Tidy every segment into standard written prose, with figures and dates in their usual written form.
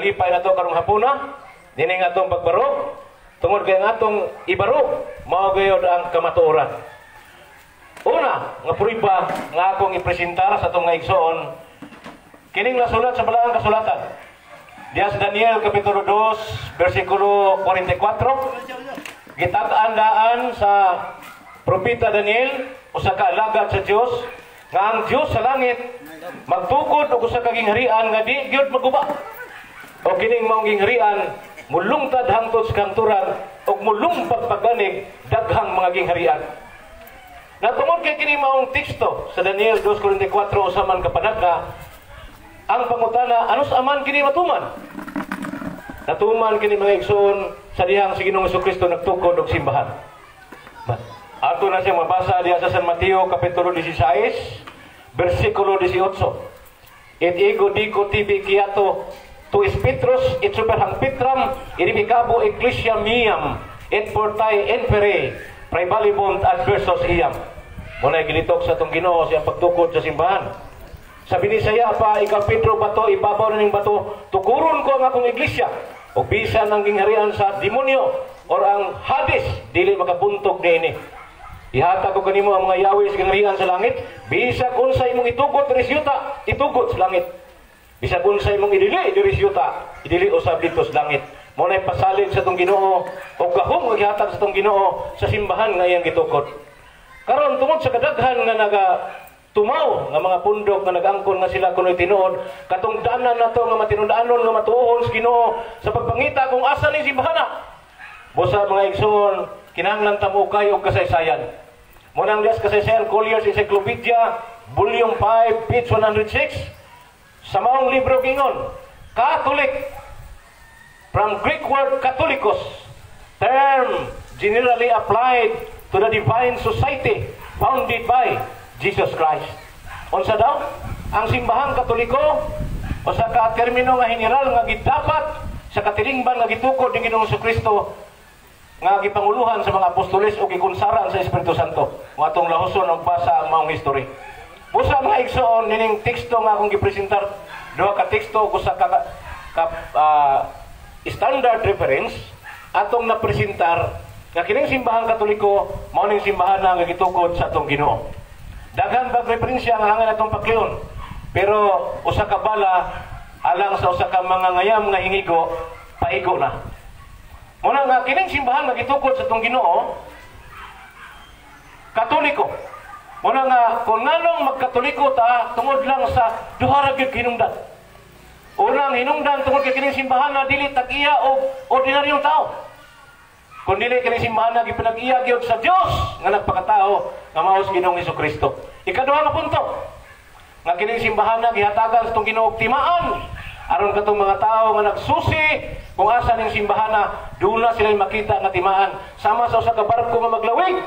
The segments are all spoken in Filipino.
nalipay na to karong hapuna, nini nga atong pagbarog, tungod kay nga atong ibarog, mao gayod ang kamatuoran. Una, nga pruiba nga akong ipresentar sa atong nga igsoon, kining nasulat sa balaang kasulatan. Diya sa Daniel Kapitulo 2, versikulo 44, gitag-andaan sa propeta Daniel, usa ka alagad sa Dios, nga ang Dios sa langit magtukod og usa ka gingharian nga di gyud maguba. O kining maong gingharian mulungtad hangtod sa kanturan ug mulumpag pagganig daghang mga gingharian. Natungod kay kini maong teksto sa Daniel 2:44 usa man kapadagka, ang pangutana, ano sa aman kini matuman? Natuman kini mga igsoon sa dihang si Ginoong Jesucristo nagtukod og simbahan. Ato na siyang mabasa diha sa San Mateo Kapitulo 16, versikulo 18. Et ego dico tibi kiato tu es Petrus et superhang Petram iribicabo ecclesia miam et portai enpere praevalibont adversos iam. Muna gilitok sa itong Ginoo siyang pagtukod sa simbahan. Sabi ni Saya pa, ikaw Pedro bato, ibabaw na ng bato, tukuron ko ang akong iglesia. O bisan ang gingharian sa demonyo or ang Hades, dili makabuntog na ini. Ihata ko kanimo ang mga Yahweh sa gingharian sa langit, bisag unsay mong itugot diri sa yuta, itugot sa langit. Bisag unsay mong idili diri sa yuta, idili usab dito sa langit. Mo nay pasalig sa tong Ginoo o gahom nga gihatag sa tong Ginoo sa simbahan nga iyang gitukod. Karon tungod sa kadaghan nga naga tumaw nga mga pundok nga nagangkon nga sila kunoy tinuod, katong danan nato nga matinudaanon nga matuohon sa Ginoo sa pagpangita kung asa ni simbahana. Busa mga igsoon, kinahanglan ta mo kay og kasaysayan. Munang dias kasaysayan Collier's Encyclopedia, Volume 5, page 106, sa maong libro gingon, Catholic, from Greek word Catholicos, term generally applied to the divine society founded by Jesus Christ. Unsa daw? Ang simbahang Katoliko o sa ka-termino nga general nga gidapat sa katilingban nga gitukod ni Ginoong Jesucristo nga gipanguluhan sa mga apostoles o gikunsaran sa Espiritu Santo. Nga atong lahoson og basa ang maong history. Busa mga igsoon nining teksto nga akong gipresentar, duha ka teksto ko sa standard reference atong napresentar nga kining simbahang Katoliko mao ning simbahan nga gitukod sa atong Ginoo. Daghan bag referensya nga hangan atong pakleon. Pero usa ka bala alang sa usa ka mga ngayam nga hingigo, paigo na. Muna nga kining simbahan nga gitukod sa atong Ginoo, Katoliko. Muna nga kung nganong magkatoliko ta tungod lang sa duha ra gyud hinungdan. Unang hinungdan tungod kay kining simbahan na dili tag-iya og ordinaryong tao. Kung dili kini simbahan na gipinag-iya gyud sa Dios nga nagpakatao nga mao si Ginoong Jesucristo. Ikaduha nga punto, nga kining simbahan na gihatagan sa itong Ginoo timaan aron katong mga tao nga nagsusi kung asa ning simbahan na doon na sila makita nga timaan sama sa usa ka barko nga maglawig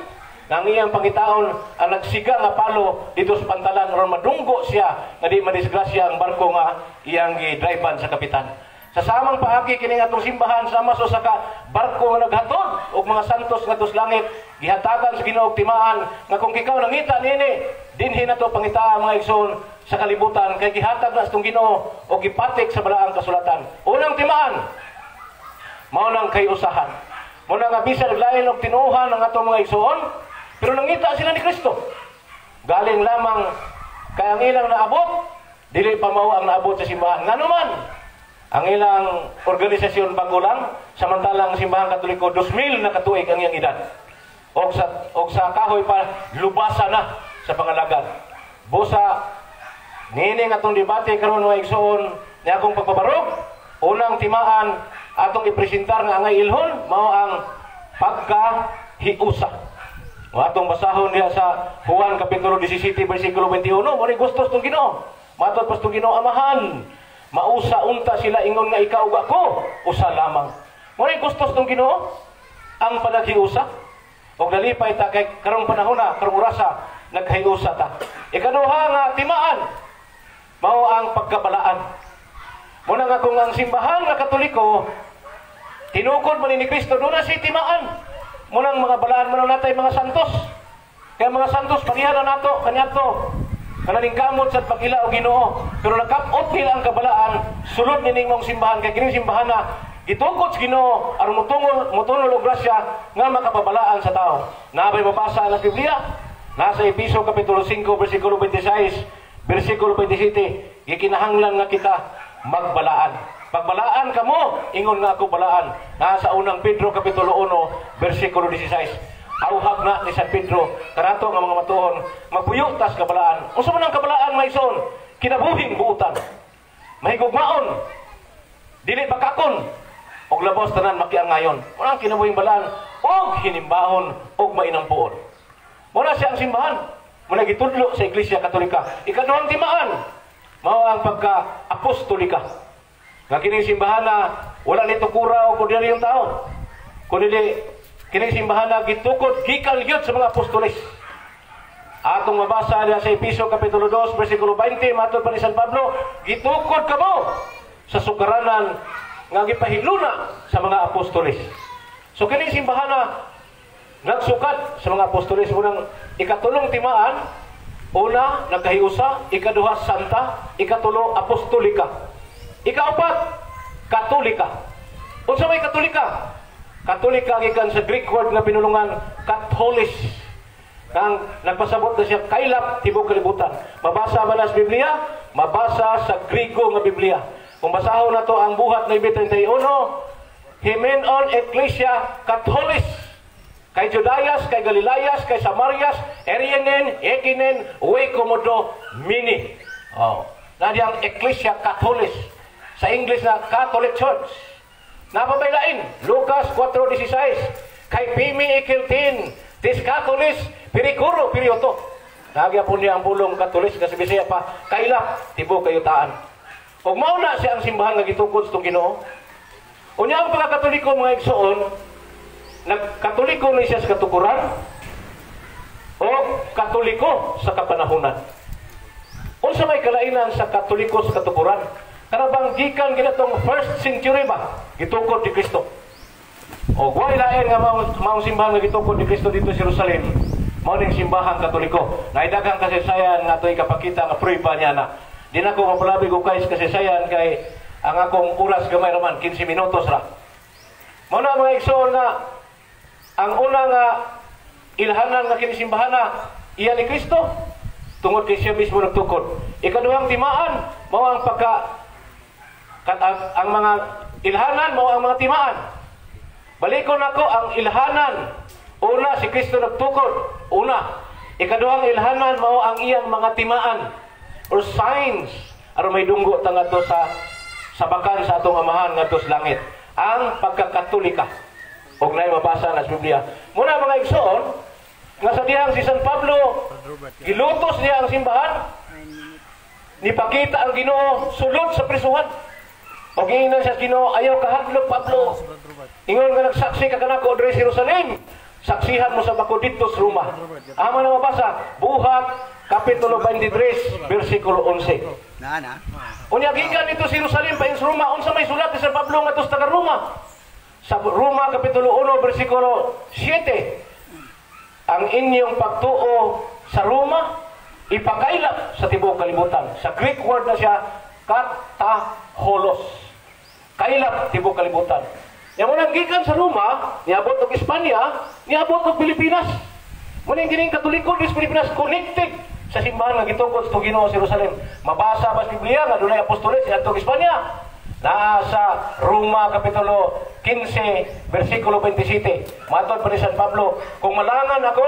nga iyang pangitaon ang nagsiga nga palo dito sa pantalan aron madunggo siya nga di madisgrasya ang barko nga iyang gi-drivean sa kapitan. Sa samang paagi kining atong simbahan sama sa ka barko nga naghatod og mga santos ngadto sa langit gihatagan sa Ginoo timaan nga kung ikaw nangita nini dinhi nato pangita mga igsoon sa kalibutan kay gihatag na sa tong Ginoo og gipatik sa balaang kasulatan. Unang timaan mao nang kay usahan. Muna nga bisan naglain og tinuhan ang atong mga igsoon pero nangita sila ni Kristo. Galing lamang kay ang ilang naabot dili pa mao ang naabot sa simbahan. Ngano man ang ilang organisasyon bago lang, samantalang simbahang Katoliko 2,000 na katuig ang iyang edad. Og sa kahoy pa lubasa na sa pangalagad. Busa nining atong debate karon mga igsoon ni akong pagbabarog, unang timaan atong ipresentar nga angay ilhon mao ang pagkahiusa. Atong basahon diha sa Juan Kapitulo 17 versikulo 21, mo ni gustos tong Ginoo. Matud pas tong Ginoo amahan. Mausa unta sila ingon nga ikaw ug ako usa lamang. Mo'y gustos tong Ginoo ang panaghiusa. Og nalipay ta kay karong panahon na karong orasa naghiusa ta. Ikaduha nga timaan mao ang pagkabalaan. Muna nga kung ang simbahan nga Katoliko tinukod man ni Kristo do na si timaan. Munang mga balaan man natay mga santos. Kaya mga santos panihan na nato kanyato kananing kamot sa pag-ila o Ginoo, pero nakapot nila ang kabalaan sulod nining mong simbahan kay kining simbahan na gitukod sa Ginoo aron motunol og grasya nga makapabalaan sa tao. Nabay mabasa sa Biblia nasa Efeso kapitulo 5 bersikulo 26 bersikulo 27, gikinahanglan nga kita magbalaan. Pagbalaan kamo, ingon nga ako balaan. Nasa unang Pedro kapitulo 1 bersikulo 16. Auhag na ni San Pedro kanato nga mga matuon magpuyo tas kabalaan. Unsa man ang kabalaan maison? Kinabuhing buutan. Mahigugmaon. Dili bakakon og labos tanan makiangayon. Unang kinabuhing balaan og hinimbahon og mainampuon. Muna siya ang simbahan. Muna gitudlo sa Iglesia Katolika. Ikaduhang timaan mao ang pagka-apostolika. Nga kining simbahan na wala nito kura o ordinaryong tao. Kundi kining simbahan na gitukod gikan gyud sa mga apostoles. Atong mabasa sa Efeso kapitulo 2 bersikulo 20 matod pa ni San Pablo, gitukod kamo sa sukaranan nga gipahiluna sa mga apostoles. So kining simbahan na nagsukat sa mga apostoles. Unang ikatulong timaan, una nagkahiusa, ikaduha santa, ikatulo apostolika, ikaapat katolika. Unsa may katolika? Katolika gikan sa Greek word nga pinulungan Katholis. Kang nagpasabot na siya kaylap tibok kalibutan. Mabasa ba na sa Biblia? Mabasa sa Griego nga Biblia. Kung basahon na to ang buhat na 31, Himenon Ecclesia Catholis. Kay Judayas, kay Galilayas, kay Samarias, Erienen, Ekinen, Uwekomodo, Mini. Nadiyang Ecclesia Catholis. Sa English na Catholic Church. Napabailain, Lucas 4:16. Kay Pimi Ikiltin, Tis Catholis, Pirikuro, Pirioto. Nagya po niya ang bulong Katolis, kasi Bisaya pa, kailap, tibo kayutaan. O mauna siya ang simbahan nga gitukod sa Ginoo. Unya ang pagkakatoliko mga igsoon, nagkatoliko ni siya sa katukuran o katoliko sa kapanahunan. Unsa may kalainan sa katoliko sa katukuran? Kanabang gikan ginatong 1st century ba gitukod ni Kristo. O way lain nga maong simbahan nga gitukod ni Kristo dito sa Jerusalem, mao ning simbahan katoliko. Naidaghang kasaysayan nga atoy kapakita nga prueba niya na. Di na ko mapalabig og kay kasaysayan kay ang akong oras gamay raman 15 minutos ra. Mao na mga igsoon nga ang una nga ilhanan nga kini simbahan na iya ni Kristo tungod kay siya mismo nagtukod. Ikaduhang timaan mao ang ang mga ilhanan mao ang mga timaan. Balikon ako ang ilhanan. Una si Kristo nagtukod. Una. Ikaduhang ilhanan mao ang iyang mga timaan or signs aron may dunggo tangadto sa bakan sa atong amahan ngadto sa langit. Ang pagkakatolika. Og nay mabasa na sa Biblia. Muna mga igsoon, nga sa dihang si San Pablo, gilutos niya ang simbahan, nipakita ang Ginoo sulod sa prisuhan. Og giingnan siya Ginoo, ayaw kahadlok Pablo. Ingon nga nagsaksi ka kanako diri sa Jerusalem, saksihan mo sa bako dito sa Roma. Ama na mabasa, Buhat kapitulo 23 bersikulo 11. Unya gikan dito sa Jerusalem pa sa Roma, unsa may sulat ni San Pablo ngadto sa taga Roma? Sa Roma kapitulo 1 bersikulo 7, ang inyong pagtuo sa Roma ipakailap sa tibuok kalibutan. Sa Greek word na siya kataholos. Kailap tibuok kalibutan. Yang munang gikan sa Roma, niabot og Espanya, niabot og Pilipinas. Munang gining Katoliko sa Pilipinas connected sa simbahan nga gitukod sa Ginoo sa Jerusalem. Mabasa ba sa Biblia nga dunay apostoles adto Espanya? Nasa Roma kapitulo 15 bersikulo 27. Matod pa ni San Pablo, kung malangan ako,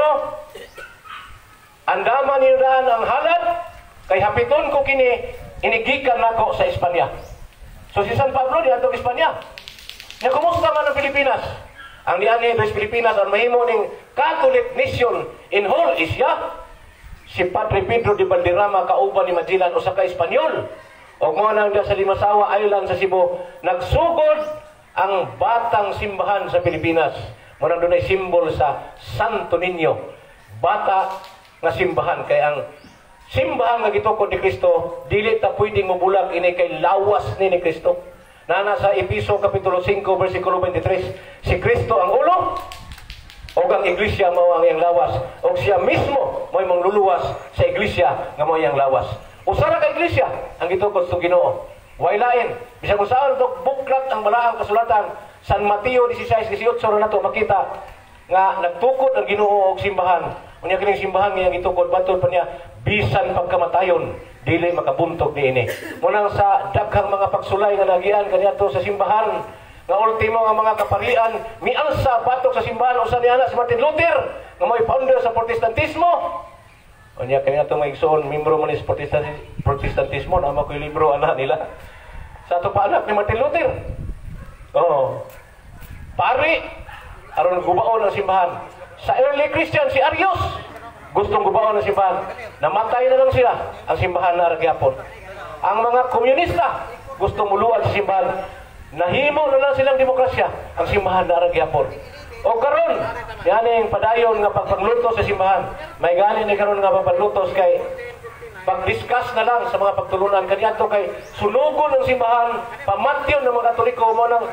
andaman niyo daan ang halad, kay hapiton ko kini, inigikan nako sa Espanya. So si San Pablo di adto Espanya. Nya kumusta man ang Pilipinas? Ang diani sa Pilipinas ang mahimo ning Catholic nation in whole Asia. Si Padre Pedro de Valderrama kauban ni Magellan usa ka Espanyol. O mo nang sa Limasawa Island sa Cebu, nagsugod ang batang simbahan sa Pilipinas. Mo nang dunay simbol sa Santo Niño, bata nga simbahan. Kay ang simbahan nga gitukod ni Kristo, dili ta pwedeng mobulag ini kay lawas ni Kristo. Na nasa Efeso kapitulo 5 bersikulo 23, si Kristo ang ulo, O ang iglesia mao ang iyang lawas. O siya mismo mo'y mangluluwas sa iglesia nga mao iyang lawas. Usa ra ka iglesia ang gitukod sa Ginoo. Way lain. Bisag usaon ito buklat ang balaang kasulatan San Mateo 16:18 ra nato makita nga nagtukod ang Ginoo og simbahan. Unya kining simbahan nga gitukod batul pa niya bisan pagkamatayon dili makabuntog niini. Munang sa daghang mga pagsulay nga nagian kaniadto sa simbahan nga ultimo nga mga kaparian mialsa batok sa simbahan usa ni ana si Martin Luther nga may founder sa Protestantismo. Unya kaniadto may igsoon membro man sa Protestantismo na makoy libro ana nila. Sa ato pa anak ni Martin Luther. Oh. Pari aron gubaon ang simbahan. Sa early Christian si Arius gustong gubaon ang simbahan. Namatay na lang sila. Ang simbahan na ragyapon. Ang mga komunista gustong muluwad sa simbahan. Nahimo na lang silang demokrasya. Ang simbahan na ragyapon. O karon, yaning padayon nga pagpaglutos sa simbahan. May gani ni karon nga pagpaglutos kay pag-discuss na lang sa mga pagtulunan kaniadto kay sunugon ng simbahan, pamatyon ng mga Katoliko mo nang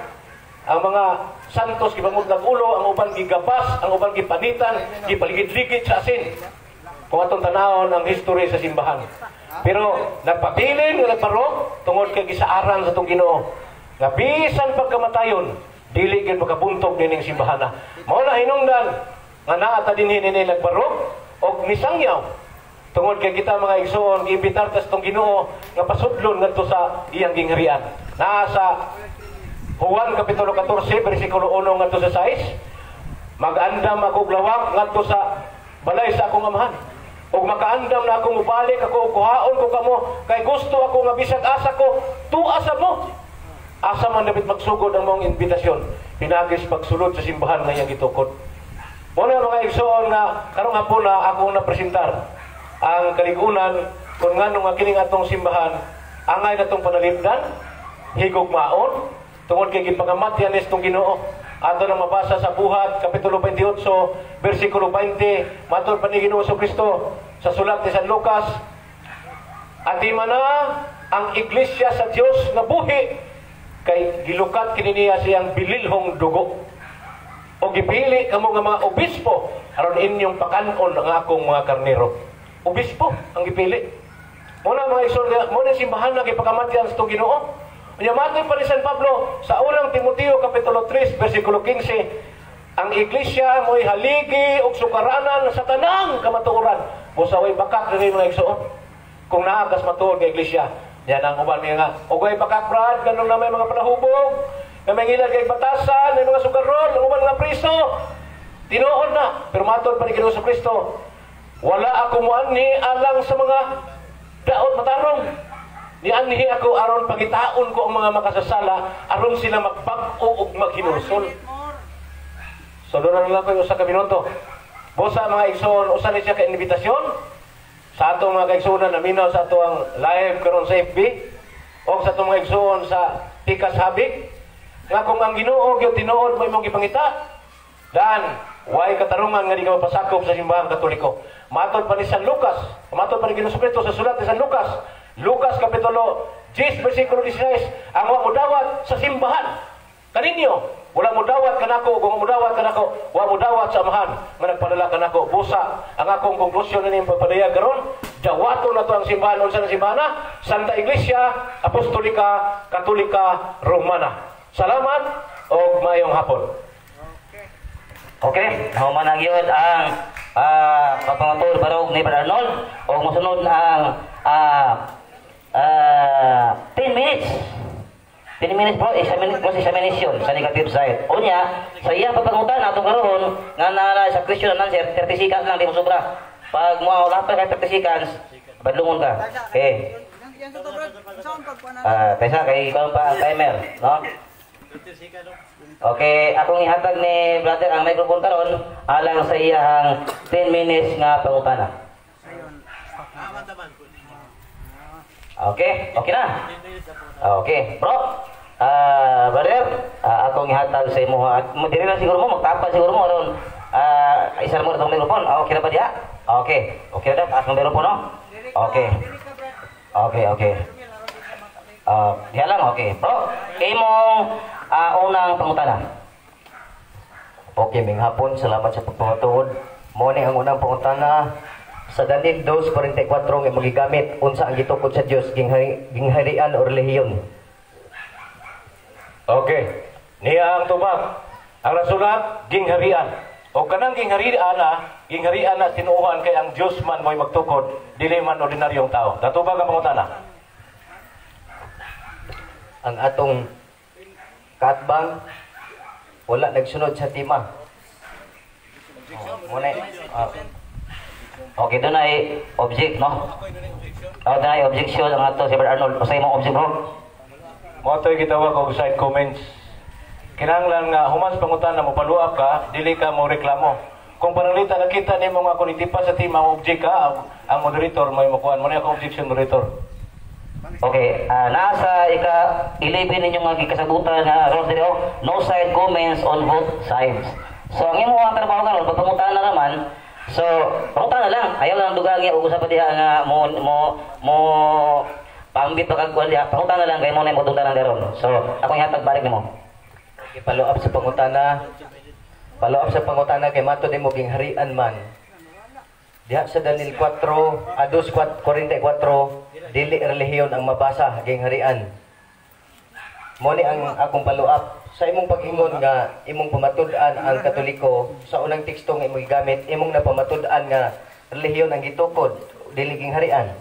ang mga santos gibangod ng ulo, ang uban gigabas, ang uban gipanitan, gipaligid-ligid sa asin. Kung atong tanawon ang history sa simbahan. Pero nagpabilin nga nagparok tungod kay gisaaran sa tong Ginoo. Nga bisan pagkamatayon, dili gid makabuntog nining simbahan na. Mao na hinungdan nga naa ta dinhi nini nagparok og nisangyaw. Tungod kay kita mga igsoon giimbitar ta sa tong Ginoo nga pasudlon ngadto sa iyang gingharian. Naa sa Juan kapitulo 14 bersikulo 1 ngadto sa 6, mag-andam ako og lawak ngadto sa balay sa akong amahan. Og makaandam na akong mubalik ako og kuhaon ko kamo kay gusto ako nga bisag asa ko tuwa sa mo. Asa man dapat magsugod ang mong imbitasyon. Pinagis pagsulod sa simbahan nga iyang gitukod. Muna mga igsoon nga karong hapon na akong napresentar ang kaligunan kung ngano nga kining atong simbahan angay natong panalipdan higugmaon tungod kay gipangamatyan nitong Ginoo. Ato nang mabasa sa Buhat kapitulo 28 bersikulo 20 matud pa ni Ginoo Kristo sa sulat ni San Lucas, "Ati mana ang iglesia sa Dios nga buhi kay gilukat kini niya siyang bililhong dugo. O gipili kamo nga mga obispo aron inyong pakanon ang akong mga karnero." Obispo ang gipili. Muna mga igsoon, muna simbahan na gipakamatyan sa itong Ginoo. Unyamatin pa ni San Pablo sa unang Timoteo kapitulo 3 bersikulo 15, ang iglesia mo'y haligi o sukaranan sa tanang kamatuoran. Busaway bakak rin mga igsoon. Kung naagas matuod ng iglesia, yan ang uban mga nga. Ugay bakak brad, ganun na may mga panahubog, na may ngilad kay batasan, may mga sukarol, ang uban mga priso. Tinuod na, pero matod pa ni Ginoo Kristo. Wala ako muanhi alang sa mga daot matarong. Nianhi ako aron pagitaon ko ang mga makasasala aron sila magbag-o ug maghinusol. So doon lang ko usa ka minuto. Bosa mga igsoon, usa ni siya ka invitasyon sa atong mga kaigsuonan naminaw sa atong live karon sa FB o sa atong mga igsoon sa Pikas Habig nga kung ang Ginoo gyud tinuod mo imong gipangita dan way katarungan nga di ka mapasakop sa simbahan Katoliko. Matod pa ni San Lucas, matod pa ni Ginoo Kristo sa sulat ni San Lucas, Lucas kapitulo 10 bersikulo 16, ang wa mudawat sa simbahan kaninyo, wala mudawat kanako, kung mudawat kanako, wa mudawat sa amahan nga nagpadala kanako. Busa ang akong konklusyon ning pagpadayag karon, dawaton nato ang simbahan unsa ang simbahan? Santa Iglesia Apostolika Katolika Romana. Salamat og mayong hapon. Okay, human ang yun ang kapangatol barog ni Brother Arnold o masunod ang 10 minutes. 10 minutes bro, examination sa negative side. O niya, sa iyang papangutan ato karon nga nara sa question and answer 30 seconds lang di mo sobra. Pag mo lapay kay 30 seconds, badlungon ka. Okay. Kaysa kay ikaw pa ang timer, no? Okay, akong ihatag ni brother ang microphone karon alang sa iyang 10 minutes nga pangutana. Okay, okay na. Okay, bro. Brother, akong ihatag sa imo at diri na siguro mo magtapal siguro mo ron. Isa mo itong microphone. Okay na ba diha? Okay. Okay na daw ang microphone, no? Okay. Okay, okay. Diha lang, okay. Bro, imong unang pangutana. Okay, ming hapon, salamat sa pagpamatuod. Mo ni ang unang pangutana sa Daniel 2:44 nga magigamit unsa ang gitukod sa Dios gingharian o relihiyon. Okay. Niya ang tubag. Ang nasulat, gingharian. O kanang gingharian na tinuuhan kay ang Diyos man mo'y magtukod, dili man ordinaryong tao. Natubag ang pangutana. Ang atong katbang wala nagsunod sa tima. Muna Okay, doon ay object, no? Doon ay objection ang ato si Brother Arnold. Usay mong object, bro. Mo to'y gitawag og side comments. Kinahanglan nga human sa pangutana mo paluap ka, dili ka mo reklamo. Kung pananglita nakita nimo nga kung itipa sa team ang object ka, ang moderator may makuha mo na ako objection moderator. Okay, nasa ika-11 ninyo nga gikasagutan na rules dito, no side comments on both sides. So ang imo ang trabaho karon pag pangutan na naman, so pangutan na lang, ayaw lang dugangi og usa pa diha nga mo pambit pa kag kuan diha, pangutan na lang kay mo na mo tungtan daron. So ako ihatag balik nimo. Follow up sa pangutana kay mato di mo gingharian man. Diha sa Daniel 2:44 dili relihiyon ang mabasa gingharian. Mo ni ang akong follow up sa imong pag-ingon nga imong pamatud-an ang Katoliko sa unang teksto nga imong gigamit, imong napamatud-an nga relihiyon ang gitukod dili gingharian.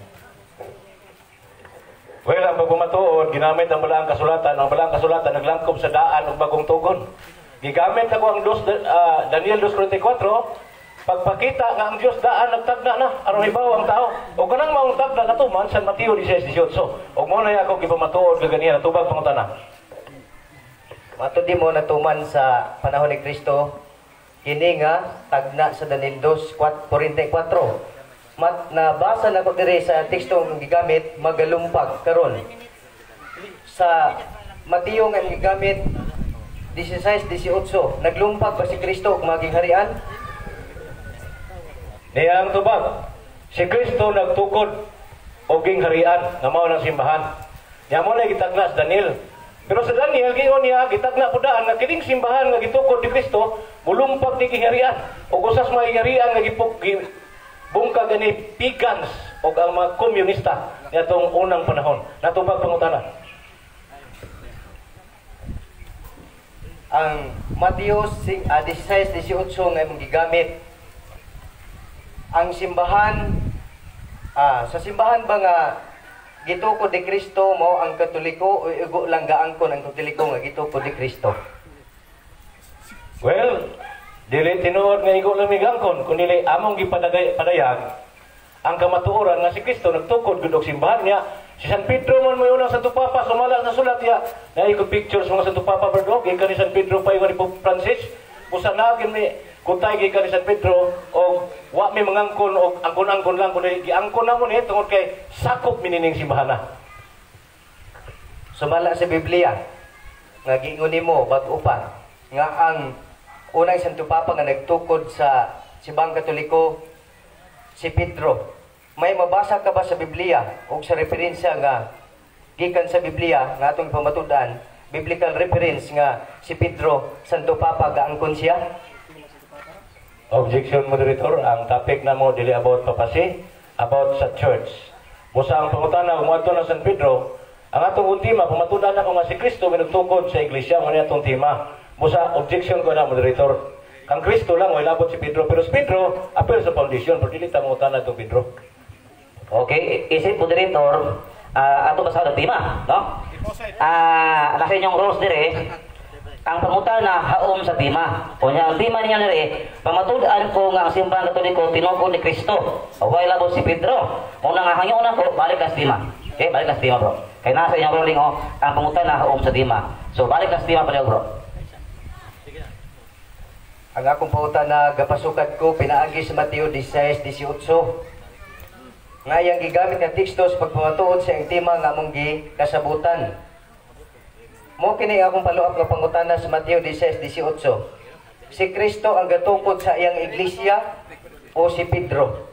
Well, ang pagpumatuod, ginamit ang balang kasulatan. Ang balang kasulatan naglangkob sa daan ng bagong tugon. Gigamit ako ang Daniel 2:44, pagpakita nga ang Diyos daan nagtagna na, aron ibaw ang tao. O kanang maong tagna katuman sa Mateo 16:18. O mo na ako gipamatuod kaganiya natubag pangutana. Matud di mo natuman sa panahon ni Kristo kini nga tagna sa Daniel 2:44. Nabasa na ko diri sa teksto nga gigamit magalumpag karon sa Mateo nga gigamit 16:18 naglumpag ba si Kristo ug maging harian? Niya ang tubag, si Kristo nagtukod o gingharian nga mao ng simbahan. Nya mo na gitagna sa Daniel. Pero sa Daniel giingon niya gitagna pud daan nga kining simbahan nga gitukod ni Kristo mulumpag ni gingharian ug usas maharian nga bungkag ani pagans o ang mga komunista nitong unang panahon. Natubag pangutana. Ang Mateo 16:18 nga imong gigamit ang simbahan sa simbahan ba nga gitukod ni Kristo mao ang Katoliko o igo lang gaangkon ang Katoliko nga gitukod ni Kristo? Well, dili tinuod nga igo lang migangkon kundi among gipadayag ang kamatuoran nga si Kristo nagtukod gud og simbahan niya. Si San Pedro man mo unang Santo Papa sumala sa sulat niya. Na ikot pictures mga Santo Papa bro, gikan ni San Pedro pa ni Pope Francis. Busa na gid mi kutay gikan ni San Pedro og wa mi mangangkon og angkon-angkon lang kundi giangkon na mo ni tungod kay sakop minining simbahan na. Sumala sa Biblia nga giingon nimo bag-o pa nga ang unang Santo Papa nga nagtukod sa Simbahang Katoliko si Pedro. May mabasa ka ba sa Biblia o sa referensya nga gikan sa Biblia nga atong pamatud-an, biblical reference nga si Pedro Santo Papa gaangkon siya? Objection moderator, ang topic na mo dili about papasi, about sa church. Busa ang pangutana kung ato na San Pedro, ang atong ultima pamatud-an ako nga si Kristo minugtukod sa iglesia mo ni atong tema. Busa objection ko na moderator. Kang Kristo lang way labot si Pedro, pero si Pedro apel sa foundation, pero dili ta mo utana itong Pedro. Okay, isip moderator, ato basa ng tema, no? Nasa inyong rules dire, ang pangutan na haom sa tema. Kunya ang tema niya dire, pamatud-an ko nga ang Simbahang Katoliko tinukod ni Kristo. Way labot si Pedro. Una nga hangyo na ko balik ka sa tema. Okay, balik ka sa tema, bro. Kaya nasa inyong ruling ang pangutan na haom sa tema. So balik ka sa tema pa bro. Ang akong pauta na gapasukat ko pinaagi sa Mateo 16:18. Ngayang gigamit nga teksto sa pagpamatuod sa iyang tema nga among gikasabutan. Mo kini akong paluap nga pangutana sa Mateo 16:18. Si Kristo ang gatukod sa iyang iglesia o si Pedro?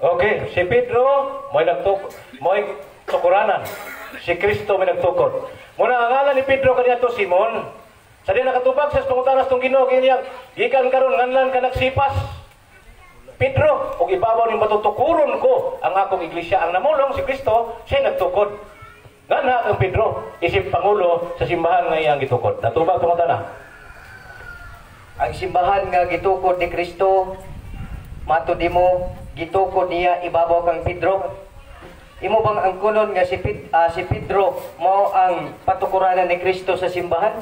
Okay, si Pedro mo'y tukuranan. Si Kristo may nagtukod. Muna ang ngalan ni Pedro kaniya to Simon. Sa di nakatubag sa pangutanas tong Ginoo kiniya, gikan karon nganlan ka nagsipas. Pedro, ug ibabaw ning matutukuron ko ang akong iglesia. Ang namulong si Kristo, siya nagtukod. Ngana ang Pedro, isip pangulo sa simbahan nga iyang gitukod. Natubag pangutana. Ang simbahan nga gitukod ni Kristo, matud mo, gitukod niya ibabaw kang Pedro. Imo bang ang kunon nga si Pedro mao ang patukuranan ni Kristo sa simbahan?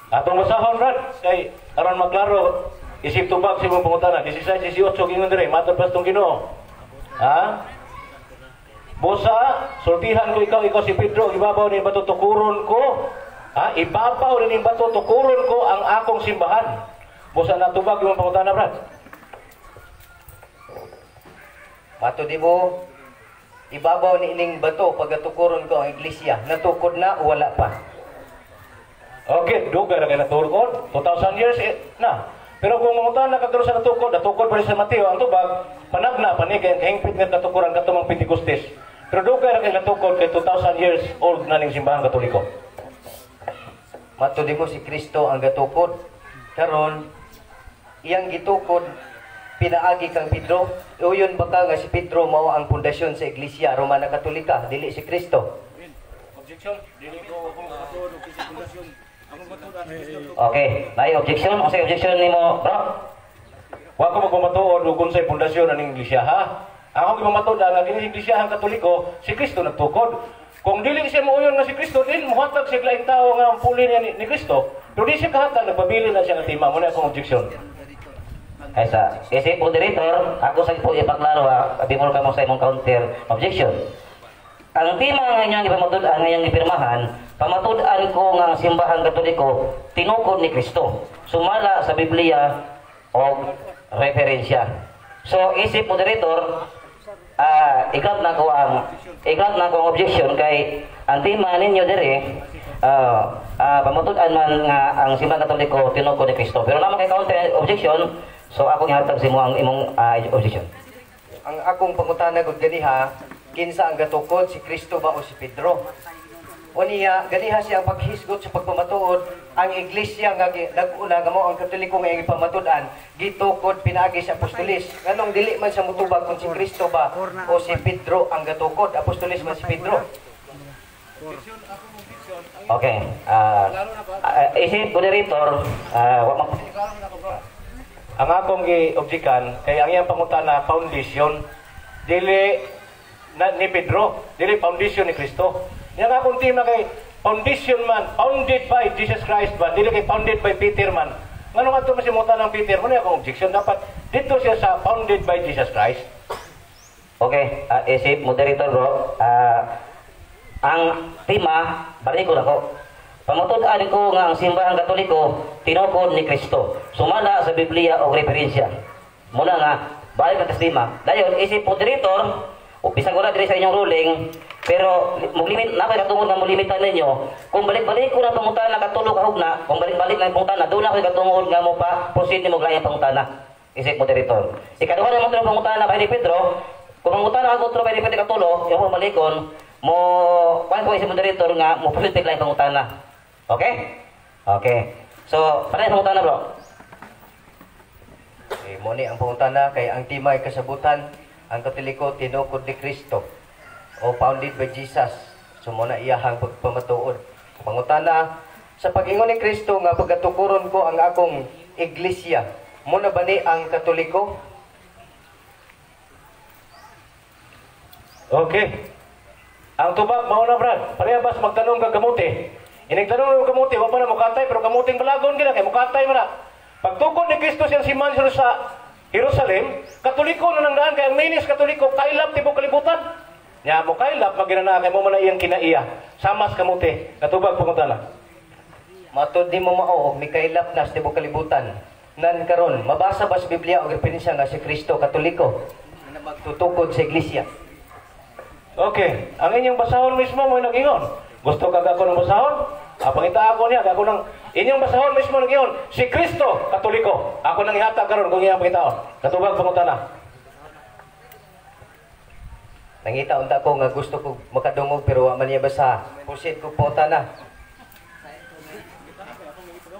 Atong masahon rad kay aron maklaro isip tubag sa imong pangutana 16-18 gingon dire matud pas tong Ginoo. Ha? Busa sultihan ko ikaw si Pedro ibabaw ni bato tukuron ko. Ha? Ibabaw ni bato tukuron ko ang akong simbahan. Busa natubag imong pangutana brad. Matud mo, ibabaw ni ining bato pagatukuron ko ang iglesia. Natukod na o wala pa? Okay, dugay ra kay naturkod. 2,000 years na. Pero kung mangutan na kagaro sa natukod pa rin sa Mateo ang tubag, panagna pa ni kay hingpit nga katukuran katumang Pentecostes. Pero dugay ra kay natukod kay 2,000 years old na ning simbahan Katoliko. Matud mo si Kristo ang gatukod. Karon iyang gitukod pinaagi kang Pedro. Uyon baka nga si Pedro mao ang pundasyon sa Iglesia Romana Katolika, dili si Kristo. Objection, dili ko kung katulog sa pundasyon. Okay, may objection? O say objection nimo, bro? Wa ko magpamatuod ug unsay pundasyon aning iglesia ha. Ako gipamatuod nga kini iglesia ang Katoliko, si Kristo nagtukod. Kung dili siya muuyon nga si Kristo, din muhatag siya laing tao nga ang puli niya ni Kristo. Pero di siya kahatag nagpabili na siya ng tima. Muna akong objection. Ay sa isip moderator, ako sa po ipaklaro ha, before ka mo sa imong counter objection. Ang tema nga inyong ipamatud-an, nga inyong ipirmahan, pamatud-an ko nga ang simbahan Katoliko, tinukod ni Kristo. Sumala sa Biblia o referensya. So, isip moderator, ikat na ko ang objection kay ang tema ninyo dire, pamatud-an man nga ang simbahan Katoliko, tinukod ni Kristo. Pero naman kay counter objection, so ako gihatag sa imo ang imong objection. Ang akong pangutana gud ganiha, kinsa ang gatukod, si Kristo ba o si Pedro? O niya, ganiha siya ang paghisgot sa pagpamatuod, ang iglesia nga nag-una nga mo ang Katoliko nga iyang ipamatud-an, gitukod pinaagi sa apostolis. Nganong dili man sa mutubag kung si Kristo ba o si Pedro ang gatukod, apostolis man si Pedro. Okay. Isip moderator, Ang akong gi-objekan kay ang iyang pangutana foundation dili na ni Pedro, dili foundation ni Kristo. Yang akong tema kay foundation man, founded by Jesus Christ ba, dili kay founded by Peter man. Ngano nga ito masimutan ng Peter? Muna akong objection, dapat dito siya sa founded by Jesus Christ. okay, isip moderator bro, ang tema, balik ko na ko. Pamatud-an ko nga ang simbahan Katoliko, tinukod ni Kristo. Sumala sa Biblia o referensya. Muna nga, balik ka sa tema. Dayon, isip moderator, o bisag wala diri sa inyong ruling, pero maglimit na ako katungod nga mulimitan ninyo. Kung balik-balik ko na pangutana katulog kahugna, kung balik-balik na pangutana, doon ako katungod nga mo pa proceed nimo glayang pangutana. Isip moderator. Ikaduha naman ito pangutana kay ni Pedro, kung pangutana ako tro kay ni Pedro katulo, yung malikon mo kuan ko isip moderator nga mo proceed glayang pangutana. Okay? Okay. So, paano yung pangutana bro? Mo ni ang pangutana kay ang timay kasabutan, ang Katoliko tinukod ni Kristo o founded by Jesus. So muna iyahang pagpamatuod. Pangutana, sa pag-ingon ni Kristo nga pagkatukuron ko ang akong iglesia, muna ba ni ang Katoliko? Okay. Ang tubag mauna brad, parehas magtanong kag kamuti. Inigtanong ng kamuti, wa pa na mukatay pero kamuting balagon gina kay mukatay man na. Pagtukod ni Kristo siyang siman sa Jerusalem, Katoliko na nang daan kay ang minis Katoliko kailap tibok kalibutan. Nya mo kailap maginana kay mo man iyang kinaiya. Samas kamuti, katubag pangutana. Matud di mo mao mi kailap na sa tibok kalibutan. Nan karon mabasa ba sa Biblia og referensya nga si Kristo Katoliko na magtutukod sa iglesia? Okay, ang inyong basahon mismo mo nag-ingon. Gusto ka ako ng basahon? Pangita ako niya, ako ng inyong basahon mismo nag-ingon. Si Kristo Katoliko. Ako nang ihatag karon kung iyang pangitaon. Katubag pangutana. Nangita unta ko nga gusto ko makadungog pero wa man niya basa. Proceed ko po na.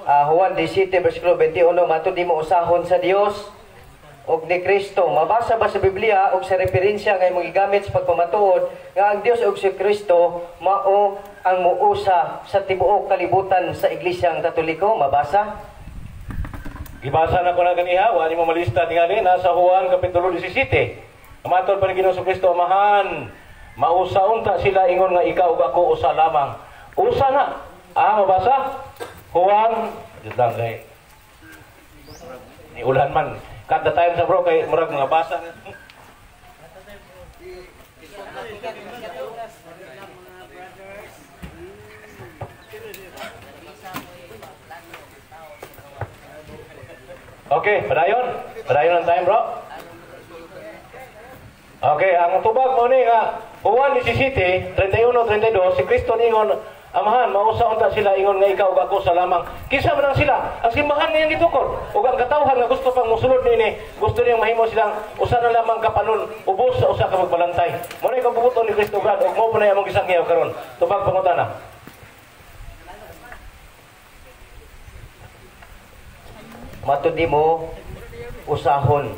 Juan 17 versikulo 21 matud di mo usahon sa Dios og ni Kristo. Mabasa ba sa Biblia og sa referensya nga imong gigamit sa pagpamatuod nga ang Dios og si Kristo mao ang muusa sa tibuok kalibutan sa Iglesyang Katoliko? Mabasa? Gibasa na ko na ganiha, wa nimo malista tingali nasa Juan kapitulo 17. Amatod pa ni Ginoong Kristo, amahan, mausa unta sila ingon nga ikaw ug ako usa lamang. Usa na. Mabasa? Juan, jutang kay ni ulan man. Kada time sa bro kay murag nga basa. Okay, padayon. Padayon ang time, bro. Okay, ang tubag mo ni nga Juan 17, 31-32, si Kristo ningon, amahan, mausa unta sila ingon nga ikaw ug ako sa lamang. Kinsa man ang sila? Ang simbahan nga gitukod. Ug ang katawhan nga gusto pang mosulod niini, gusto niyang mahimo silang usa na lamang kapanon, ubos sa usa ka magbalantay. Mo na ikaw bubuton ni Kristo God ug mo pa na among gisangyaw karon. Tubag pangutana. Matud di mo usahon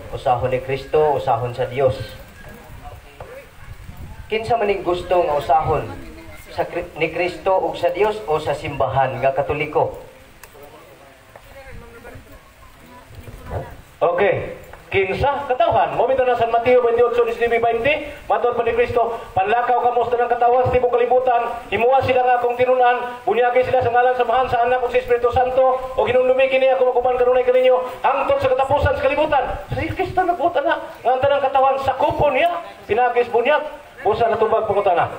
ni Kristo, usahon sa Dios. Kinsa man ning gusto nga usahon ni Kristo ug sa Dios o sa simbahan nga Katoliko? Okay. Kinsa katawhan? Mo bitaw na San Mateo 28:19-20. Matod pa ni Kristo, panlakaw kamo sa tanang katawhan sa tibok kalibutan, himuwa sila nga akong tinunan, bunyagi sila sa ngalan samahan sa anak ug sa Espiritu Santo, o ginumdumi kini ako maguban kanunay kaninyo hangtod sa katapusan sa kalibutan. Si Kristo nagbuta na nga ang tanang katawhan sakupon niya, pinagis bunyag. Usa na tubag pangutana.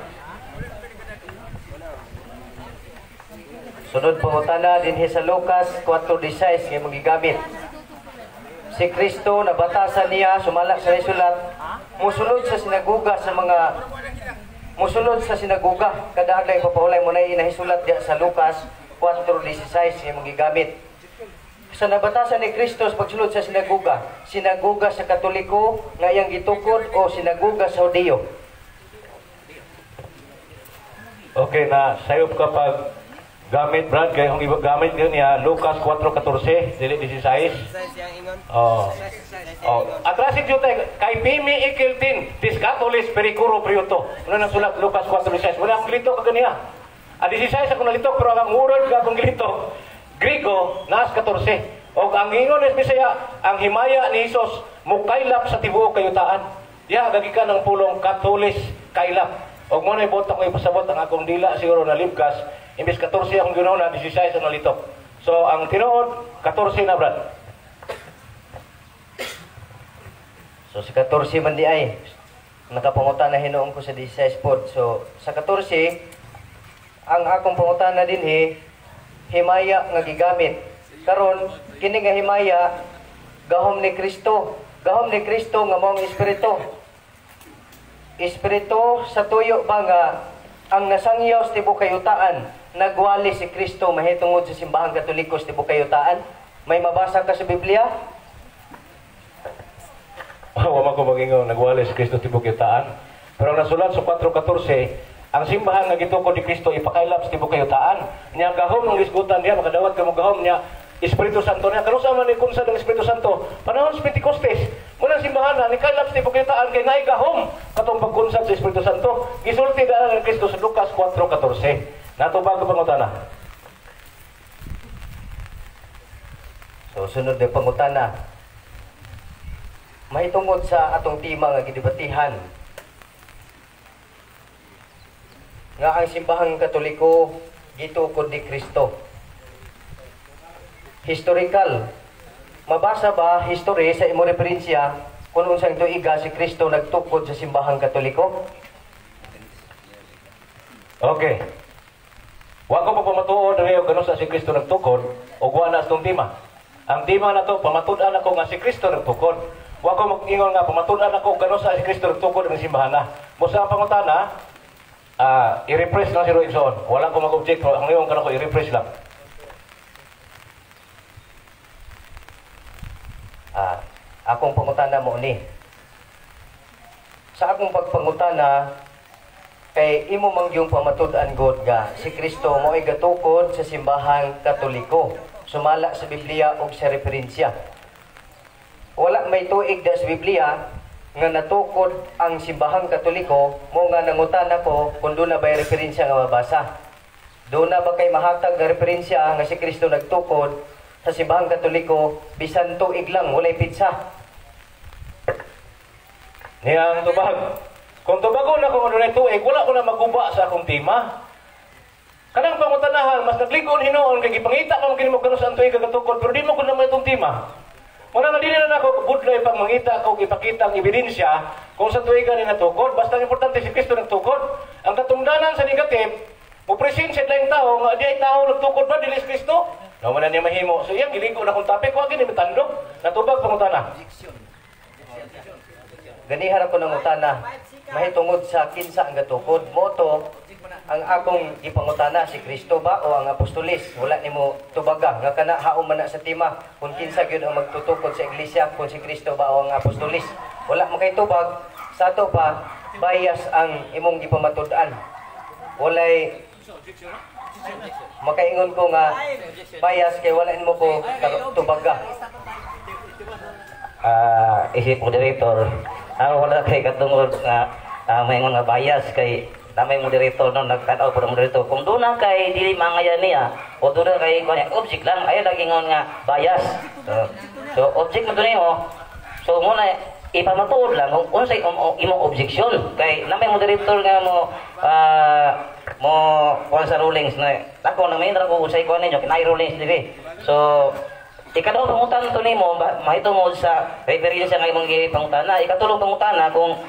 Sunod pangutana dinhi sa Lucas 4:16 nga magigamit. Si Kristo nabatasan niya sumalak sa isulat musulod sa sinaguga kada adlaw ipapaulay mo na inahisulat diya sa Lucas 4:16 nga magigamit. Sa nabatasan ni Kristo sa pagsulod sa sinaguga sa Katoliko nga iyang gitukod o sinaguga sa Hudiyo? Okay na sayop kapag gamit Brad kay ang gamit niya Lucas 4:14 dili 16. Atrasin jud kay Pimi Ikiltin tis Katolis perikuro prioto. Ano nang sulat Lucas 4:16. Wala akong lito kagania. 16 ako nalitok pero ang word ka akong lito Griego nas 14. Og ang ingon ni Bisaya ang himaya ni Hesus mukaylap sa tibuok kayutaan. Ya gagikan ng pulong Katolis kaylap. Og mo na ibot ako ipasabot ang akong dila siguro na libkas. Imbis 14 akong ginuna, 16 ang nalitok. So, ang tinuod, 14 na, Brad. So, sa 14 man di ay, nakapangutan na hinuong ko sa 16 pod. So, sa 14, ang akong pangutan na din himaya nga gigamit. Karon kini nga himaya, gahom ni Kristo. Gahom ni Kristo nga mong Espiritu. Espiritu sa tuyo ba nga ang nasangyaw sa tibok kayutaan, nagwali si Kristo mahitungod sa simbahan Katoliko sa tibok kayutaan? May mabasa ka sa Biblia? Wa man ko magingon nagwali si Kristo tibok kayutaan. Pero ang nasulat sa 4:14, ang simbahan nga gitukod ni Kristo ipakailap sa tibok kayutaan. Nya gahom ng isgutan niya makadawat kamo gahom niya Espiritu Santo niya. Kano sa man ni kunsa ng Espiritu Santo? Panahon sa Pentecostes, muna simbahan na ni kailap sa tibok kayutaan kay naay gahom katong pagkunsad sa Espiritu Santo. Gisulti daan ni Kristo sa Lucas 4:14. Nato ba ko pangutana? So sunod na pangutana. Mahitungod sa atong tema nga gidebatihan nga ang simbahang Katoliko gitukod ni Kristo. Historical. Mabasa ba history sa imo referensya kung unsang tuiga si Kristo nagtukod sa simbahang Katoliko? Okay. Wa ko pa pamatuod nga kano sa si Kristo nagtukod o wa na atong tema. Ang tema na to pamatud-an ako nga si Kristo nagtukod. Wa ko mag-ingon nga pamatud-an ako kano sa si Kristo nagtukod ng simbahan na. Mo sa pangutana, i-refresh lang si Royson. Wala ko mag-object, ang ingon kanako i-refresh lang. Akong pangutana mo ni. Sa akong pagpangutana kay imo mangyong pamatud-an God nga si Kristo mo ay gatukod sa simbahang Katoliko. sumala sa Biblia o sa referensya. Wala may tuig da sa Biblia nga natukod ang simbahang Katoliko mo nga nangutana ko kung doon na ba'y referensya nga mabasa. Doon na ba kay mahatag nga referensya nga si Kristo nagtukod sa simbahang Katoliko bisan tuig lang, walay pitsa. Niyang tubag. Kung tubago na kung ano na tuig, wala ko na maguba sa akong tema. Kanang pangutanahan, mas nagligon hinoon, kay gipangita ka mo kano sa tuig kagatukod, pero di mo ko naman itong tema. Muna nga dili na ako budlay pang mangita ko ipakita ang ebidensya kung sa tuig ni natukod. Basta ang importante si Kristo nagtukod. Ang katungdanan sa negative, mo presensya lang tao nga di ay tao nagtukod ba dili si Kristo? No man na niya mahimo. So iyang giligo na kung topic wa gini mitandog. Natubag pangutana. Ganihan ako ng utana, mahitungod sa kinsa ang gatukod. Moto, ang akong ipangutana si Kristo ba o ang apostolis? Wala nimo tubaga nga kana haom man na sa tema kung kinsa gyud ang magtutukod sa iglesia, kung si Kristo ba o ang apostolis. Wala mo kay tubag, sa ato pa bias ang imong gipamatud-an. Walay makaingon ko nga bias kay wala nimo ko tubaga. Isip moderator, wala kay katungod nga maingon nga bias kay namay moderator no nagtanaw po ng moderator kung doon na kay dili mangayan niya o doon na kay object lang ay lagi ngon nga bias. So object mo doon mo. So muna ipamatuod lang kung unsay imong objection kay namay moderator nga mo kuan sa rulings na ako na may ra ko unsay kuan ninyo kinay rulings diri. So ikadaw pangutan to nimo mahitungod sa referensya nga imong gipangutana. Ikatulong pangutana kung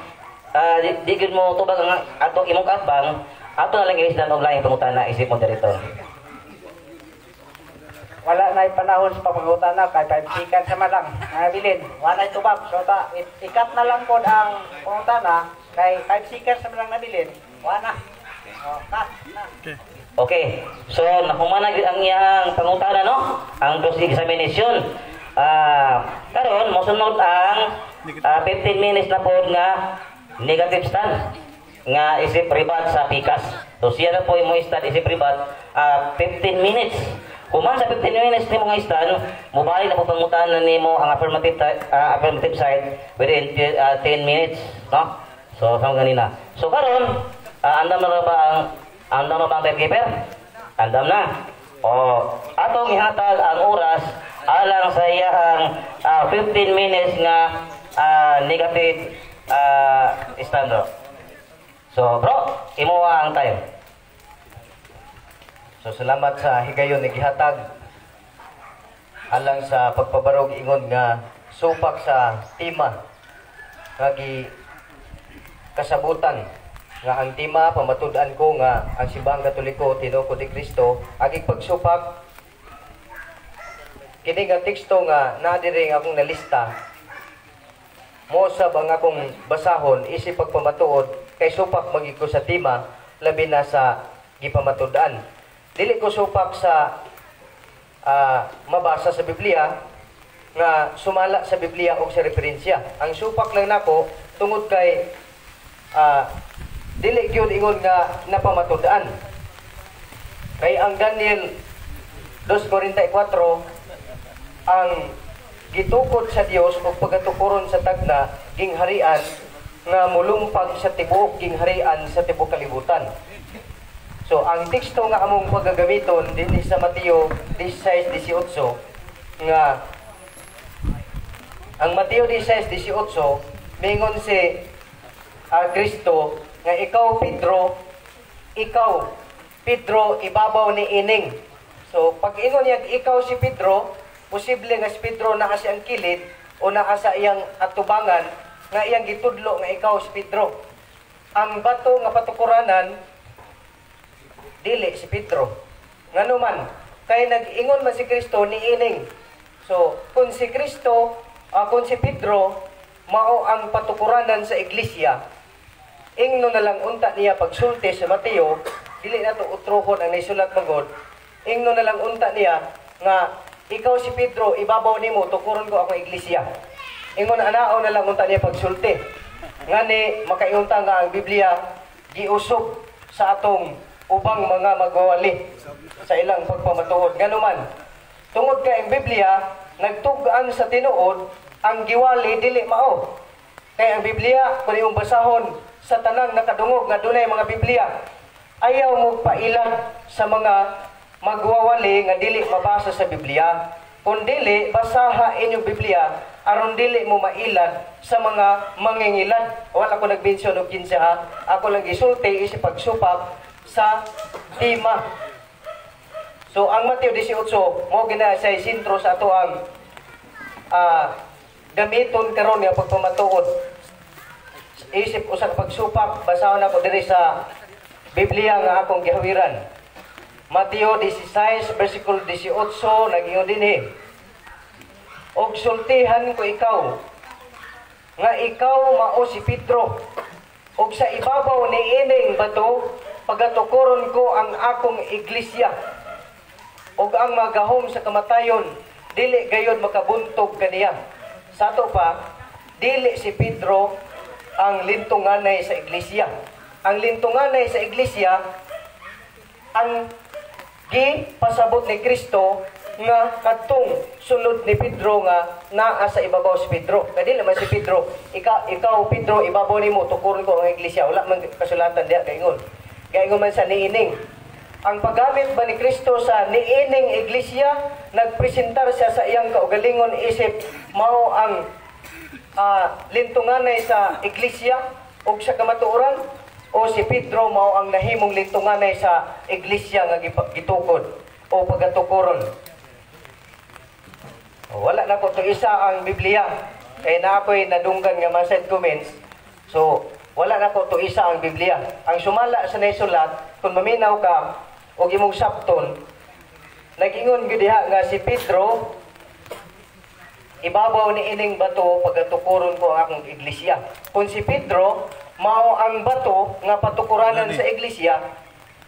di gid mo tubag ang ato imong katbang ato na lang isdan og laing pangutana isip moderator. Wala na panahon sa pangutana kay 5 seconds sa malang bilin wala tubag so ikat na lang pod ang pangutana kay 5 seconds sa malang nabilin wala cut na. Okay, so nahumanag ang iyang pangutana no ang cross-examination. Karon mosunod ang 15 minutes na pod nga negative stand nga isip privat sa pikas. So siya na po yung stand isip privat 15 minutes. Kuman sa 15 minutes nimo nga stand, mobalik na po pangutanan nimo ang affirmative side within 10 minutes, no? So sa ganina. So karon andam na ba ang timekeeper? Andam na. Atong ihatag ang oras alang sa iyang 15 minutes nga negative stand bro. So bro, imo ang time. So salamat sa higayon ni gihatag alang sa pagpabarog ingon nga supak sa tema nga kasabutan nga ang tema pamatud-an ko nga ang simbahang Katoliko tinukod ni Kristo agig pagsupak kini nga teksto nga naa diri nga akong nalista mo sa bang akong basahon isip pagpamatuod kay supak magig ko sa tema labi na sa gipamatud-an. Dili ko supak sa mabasa sa Biblia nga sumala sa Biblia o sa referensya. Ang supak lang nako tungod kay dili gyud ingon nga napamatud-an. Kay ang Daniel 2:44 ang gitukod sa Dios ug pagatukuron sa tagna gingharian nga mulumpag sa tibuok gingharian sa tibuok kalibutan. So ang teksto nga among pagagamiton dinhi sa Mateo 16:18 nga ang Mateo 16:18 mingon si Kristo nga ikaw Pedro ibabaw ni ining. So pag ingon niya ikaw si Pedro, posible nga si Pedro naa siyang kilid o naa sa iyang atubangan nga iyang gitudlo nga ikaw si Pedro. Ang bato nga patukuranan dili si Pedro. Nganuman kay nag-ingon man si Kristo ni ining. So kung si Kristo kung si Pedro mao ang patukuranan sa iglesia, ingno na lang unta niya pagsulti sa Mateo, dili na to utrohon ang nisulat magod. Ingno na lang unta niya nga ikaw si Pedro, ibabaw nimo tukuron ko akong iglesia. Ingon anao na lang unta niya pagsulti. Ngani makaingunta nga ang Biblia giusog sa atong ubang mga magwawali sa ilang pagpamatuod. Nganuman, Tungod kay ang Biblia nagtug-an sa tinuod, ang giwali dili mao. Kay ang Biblia kung imong basahon sa tanang nakadungog nga dunay mga Biblia, ayaw mo pailan sa mga magwawali nga dili mabasa sa Biblia. Kung dili, basaha inyong Biblia aron dili mo mailan sa mga mangingilad. Wala ko nag-mention og 15 ha. Ako lang gisulti isip pagsupak sa tema. So ang Mateo 18 mo gina sa sentro sa ato ang gamiton karon nga pagpamatuod. Isip usa ka pagsupak, basahon ako diri sa Biblia nga akong gihawiran. Mateo 16 versikulo 18 nagingon dinhi. Og sultihan ko ikaw nga ikaw mao si Pedro, og sa ibabaw ni ining bato pagatukoron ko ang akong iglesia, og ang magahom sa kamatayon dili gayud makabuntog kaniya. Sa ato pa, dili si Pedro ang lintunganay sa iglesia. Ang lintunganay sa iglesia ang gipasabot ni Kristo nga katong sunod ni Pedro nga naa sa ibabaw si Pedro. Kadi naman si Pedro, ikaw Pedro, ibabaw nimo tukuron ko ang iglesia. Wala man kasulatan diha gaingon. Gaingon man sa niining. Ang paggamit ba ni Kristo sa niining iglesia, nagpresentar siya sa iyang kaugalingon isip mao ang lintunganay sa iglesia o sa kamatuoran, o si Pedro mao ang nahimong lintunganay sa iglesia nga gitukod o pagatukoron. Wala na ko to isa ang Biblia kay na ako'y nadunggan nga ma-send comments. So wala na ko to isa ang Biblia. Ang sumala sa naisulat, kung maminaw ka o imong sapton, nag-ingon gyud diha nga si Pedro ibabaw ni ining bato pagatukoron ko ang akong iglesia. Kung si Pedro mao ang bato nga patukuranan sa iglesia,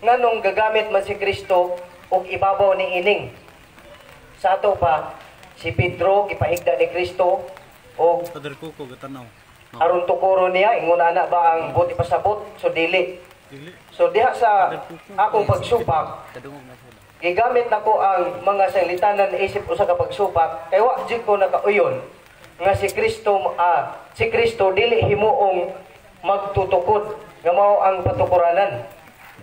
nganong gagamit man si Kristo og ibabaw ni ining. Sa ato pa, si Pedro gipahigda ni Kristo og aron tukuron niya, ingon ana ba ang buti pasabot, so dili. So diha sa akong pagsupak, gigamit nako ang mga sanglitanan isip usa ka pagsupak, kay wa jud ko nakauyon nga si Kristo dili himuong magtutukod nga mao ang patukuranan.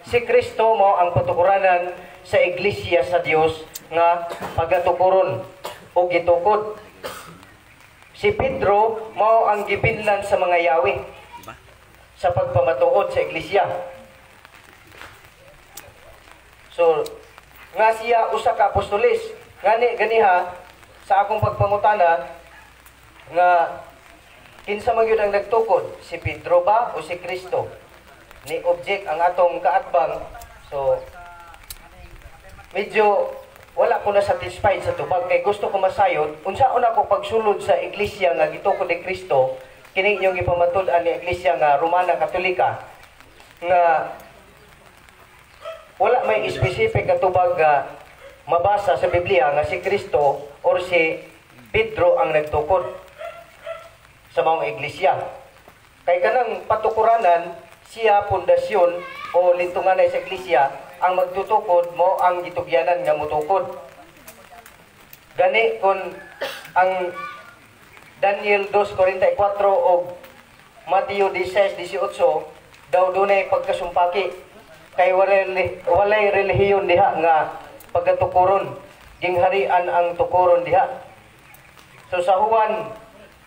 Si Kristo mao ang patukuranan sa iglesia sa Dios nga pagatukuron o gitukod. Si Pedro mao ang gibinlan sa mga yawi sa pagpamatuod sa iglesia. So nga siya usa ka apostolis, ganiha sa akong pagpangutana nga kinsa man gyud ang nagtukod, si Pedro ba o si Kristo? Ni object ang atong kaatbang. So medyo wala ko na satisfied sa tubag kay gusto ko masayod unsaon ako pagsulod sa iglesia nga gitukod ni Kristo, kini inyong ipamatud-an ni iglesia nga Romana Katolika nga wala may specific nga tubag nga mabasa sa Biblia nga si Kristo or si Pedro ang nagtukod sa mga iglesia. Kay kanang patukuranan siya pundasyon o lintunganay sa iglesia, ang magtutukod mo ang gitugyanan nga mutukod. Gani kun ang Daniel 2:44 o Mateo 16:18 daw dunay pagkasumpaki kay walay relihiyon diha nga pagatukuron, gingharian ang tukuron diha. So sa Juan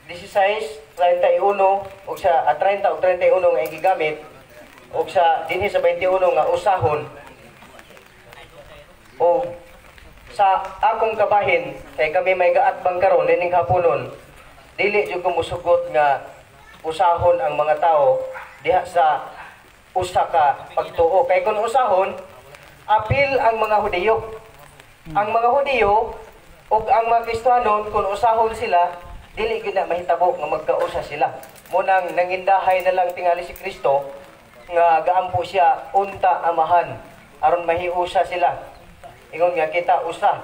16:31 o sa 30 o 31 nga gigamit o sa dinhi sa 21 nga usahon o sa akong kabahin kay kami may gaatbang karon nining haponon, dili jud ko musugot nga usahon ang mga tao diha sa usa ka pagtuo. Kay kun usahon, apil ang mga Hudiyo. Ang mga Hudiyo ug ang mga Kristiyanon kun usahon sila, dili gyud na mahitabo nga magkausa sila. Munang nangindahay na lang tingali si Kristo nga gaampo siya unta amahan aron mahiusa sila. Ingon nga kita usa.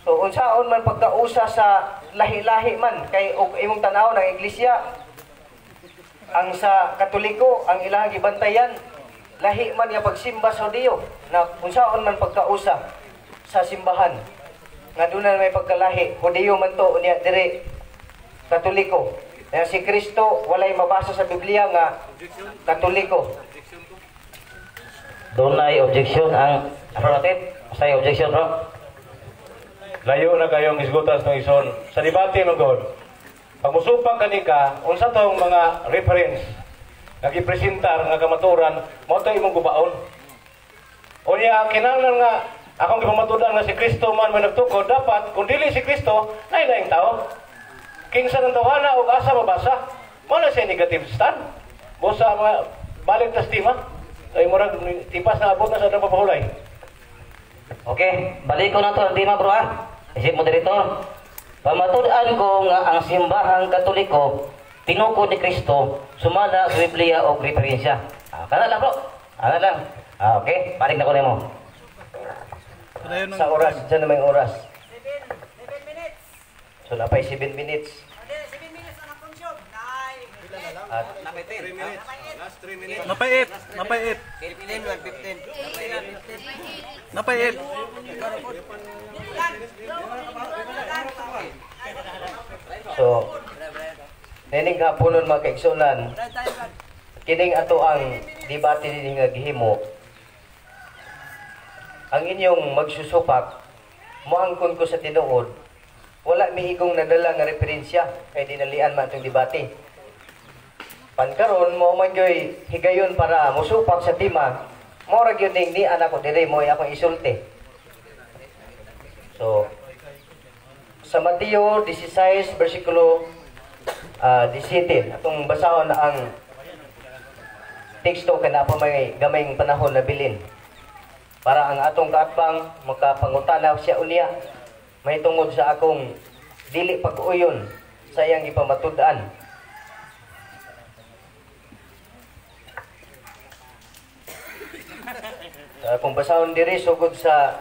So unsaon man pagkausa sa lahi-lahi man kay og imong tan-aw ng iglesia, ang sa Katoliko ang ilang gibantayan lahi man nga pagsimba sa Dios na unsaon man pagkausa sa simbahan. nga doon na may pagkalahi. Hudiyo man to, unya dire Katoliko. Kaya si Kristo walay mabasa sa Biblia nga Katoliko. Doon na objection ang affirmative. Sa objection, bro. Layo na kayong isgutas ng ison. Sa debate ng God, pag musupang kanika, unsa tong mga reference, nagipresentar nga kamaturan, mo ito imong gubaon. Unya, kinahanglan nga, akong gipamatudan nga si Kristo man may nagtukod, dapat, kung dili si Kristo, nainaing tao. Kingsa ng tawhana o asa mabasa, mo na siya negative stand. Busa mga balik na stima, ay murag tipas na abot na sa daang papahulay. Okay, balik ko na to, di ma bro ha? Isip moderator, pamatudan ko nga ang simbahang Katoliko, tinukod ni Kristo, sumala sa Biblia o referensya. Kana lang bro, kana lang. Okay, balik na ko na mo. Sa oras, dyan naman yung oras. 7 minutes. So, napay 7 minutes. 7 minutes ang consume. At Napay 10. Napay 8. Napay 8. Napay 8. so, nining haponon mga kaigsunan, kining ato ang debate din nga gihimo. Ang inyong magsusupak, moangkon ko sa tinuod, wala mihigong nadala nga referensya kay dinalian man itong debate. Pankaron mo man gyoy higayon para musupak sa tema, mo ra gyud ning ni anak ko dire mo akong isulti. So sa Mateo 16 bersikulo 17 atong basahon ang teksto kana pa may gamayng panahon na bilin. Para ang atong kaatbang makapangutana siya unya may tungod sa akong dili pag-uyon sa iyang ipamatud-an. Kung basahon diri sugod sa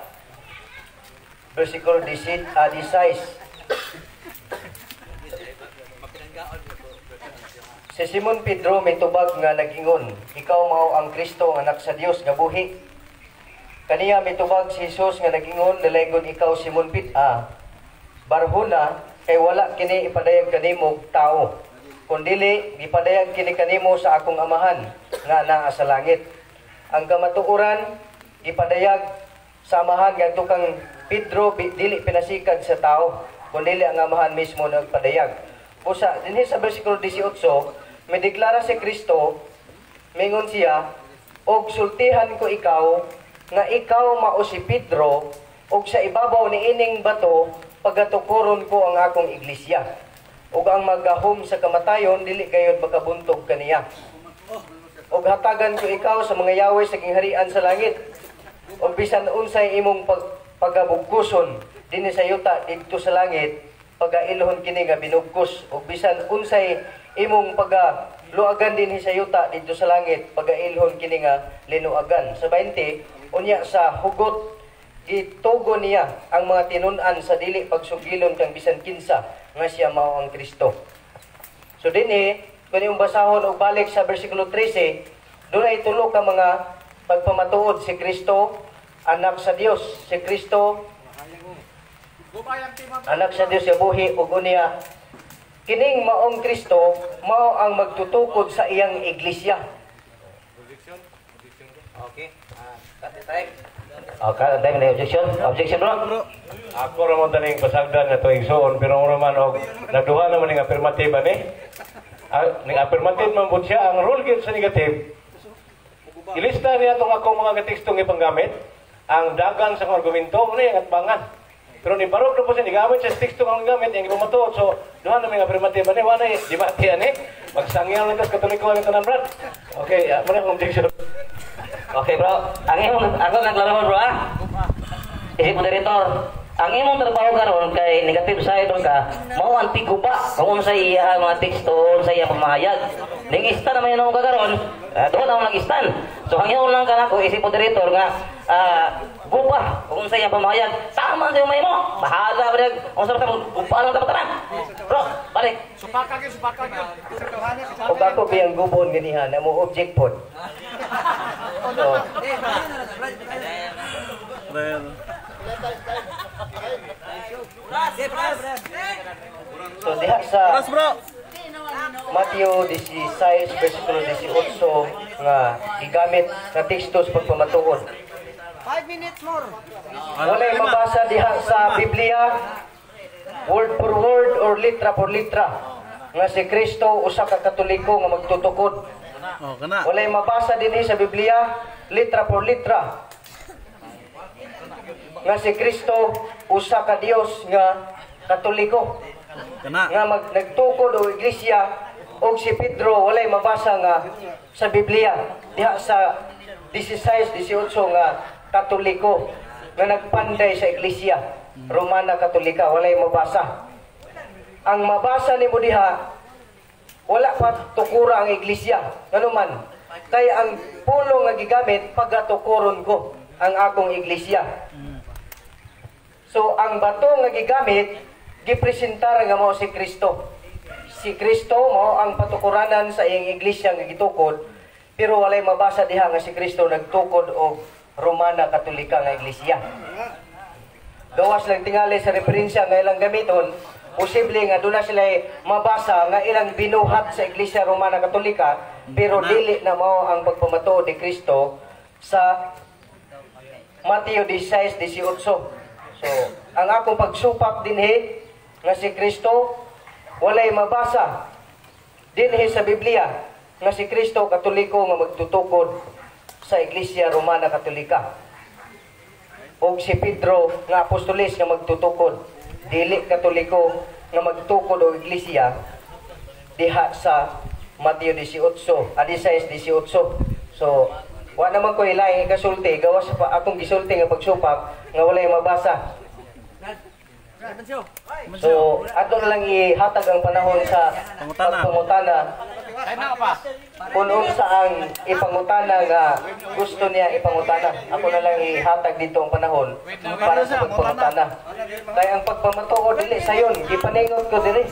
versikulo 16. Si Simon Pedro may tubag nga nagingon, ikaw mao ang Kristo ang anak sa Dios nga buhi. Kaniya may tubag si Jesus nga nagingon, lalaygon ikaw Simon Pedro, barhuna kay wala kini ipadayag kanimo tao, kundili ipadayag kini kanimo sa akong amahan nga naa sa langit. Ang kamatuoran ipadayag sa amahan nga kang Pedro dili pinasikad sa tao, kundili ang amahan mismo nagpadayag. Usa dinhi sa bersikulo 18 may deklara si Kristo, mingon siya, og sultihan ko ikaw nga ikaw mao si Pedro, og sa ibabaw ni ining bato pagatukuron ko ang akong iglesia, ug ang magahom sa kamatayon dili gayud makabuntog kaniya. Og hatagan ko ikaw sa mga yawe sa gingharian sa langit, og bisan unsay imong pagabugkuson dinhi sa yuta didto sa langit, pagailhon kini nga binugkos, ug bisan unsay imong pagaluagan dinhi sa yuta didto sa langit, pagailhon kini nga linuagan. Sa 20, unya sa hugot gitugo niya ang mga tinun-an sa dili pagsugilon kang bisan kinsa nga siya mao ang Kristo. So dinhi kung yung basahon og balik sa bersikulo 13, doon ay tulo ka mga pagpamatuod si Kristo, anak sa Dios, si Kristo anak sa Dios sa buhi, ug unya kining maong Kristo mao ang magtutukod sa iyang iglesia. Okay. Okay, time na objection. Objection bro. Ako ramon taning pasagdan nga tuig suon, pero raman og naduha naman ning affirmative ani. Ning affirmative man bud siya, ang rule gyud sa negative. Ilista niya itong akong mga tekstong ipanggamit, ang dagan sa argumento mo na yung atbangan. Pero ni barog na po siya, nigamit siya sa tekstong ang gamit, yung ipamatuod. So, duha na may affirmative, ano wala yung debate, ano magsangyaw lang tas katoliko ang ito ng brad. Okay, muna akong objection. Okay bro, ang imong ako naglaro bro ha. Isip moderator, ang imong trabaho karon kay negative side ka, mao ang tiguba kung unsay iya mga teksto, unsay iya pamahayag. Ning ista naman yung kagaron, doon ako nag-stand. So hangyaw lang kanako isip moderator nga gupa kung unsay iya pamahayag. Tama sa may mo. Bahala ba unsa ta gupa lang ta tanan. Bro, balik. Supakan gyud. Ug ako biyang gubon ganiha na mo object pod. So, Well. So diha sa Bros, bro. Mateo 16 versikulo 18 nga gigamit nga teksto sa pagpamatuod. 5 minutes more. Walay mabasa diha sa Biblia word for word or litra por litra nga si Kristo usa ka Katoliko nga magtutukod. Oh, kana. Walay mabasa dinhi sa Biblia litra por litra nga si Kristo usa ka Dios nga Katoliko Kana. nga nagtukod o iglesia. Og si Pedro walay mabasa nga sa Biblia diha sa 16-18 nga Katoliko nga nagpanday sa iglesia Romana Katolika, walay mabasa. Ang mabasa nimo diha wala pa tukura ang iglesia nganuman kay ang pulong nga gigamit pagatukuron ko ang akong iglesia. So ang bato nga gigamit gipresentar nga mao si Kristo. Si Kristo mao ang patukuranan sa iyang iglesia nga gitukod, pero walay mabasa diha nga si Kristo nagtukod og Romana Katolika nga iglesia. Gawas lang tingali sa referensya nga ilang gamiton, posible nga doon na sila mabasa nga ilang binuhat sa iglesia Romana Katolika, pero dili na mao ang pagpamatuod ni Kristo sa Mateo 16-18. So ang akong pagsupak dinhi nga si Kristo walay mabasa dinhi sa Biblia nga si Kristo Katoliko nga magtutukod sa Iglesia Romana Katolika. O si Pedro nga apostolis nga magtutukod dili Katoliko nga magtukod o Iglesia diha sa Mateo 16-18. So wa naman ko ilahi kasulti gawas pa akong gisulti nga pagsupak nga walay mabasa. So, ato na lang ihatag ang panahon sa pagpangutana. Kung unsa ang ipangutana nga gusto niya ipangutana. Ako na lang ihatag dito ang panahon para sa pagpangutana. Kaya ang pagpamatuod dili sayon, gipaningot ko diri.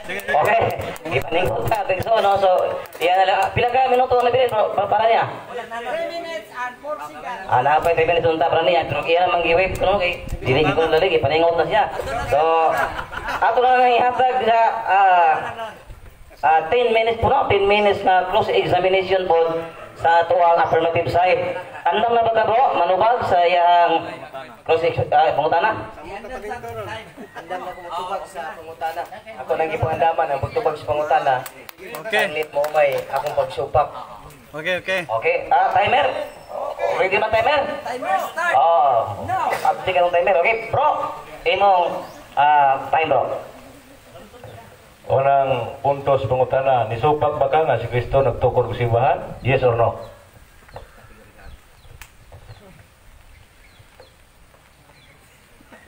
Okay. Ipaningot ka. So, yan na lang. Pilang ka minuto na bilin para niya? 3 minutes and 4 seconds. Napay 5 minutes unta para niya. Pero kaya naman gi-wave ko, kay dinig ko na lagi. Ipaningot na siya. So, ato na lang ihatag sa 10 minutes po na. 10 minutes na close examination po sa ato ang affirmative side. Andam na ba ka bro? Manubag sa iyang close pangutana? Andam na kung magtubag sa pangutana. Ako nang gipangandaman ang pagtubag sa pangutana. Okay. Ang lit mo may akong pagsupak. Okay, okay. Okay. Timer. Ready ba timer? Timer start. Oh. No. Abdi ka ng timer. Okay, bro. Imong time bro. Unang punto sa pangutana, nisupak ba ka nga si Kristo nagtukod sa simbahan? Yes or no?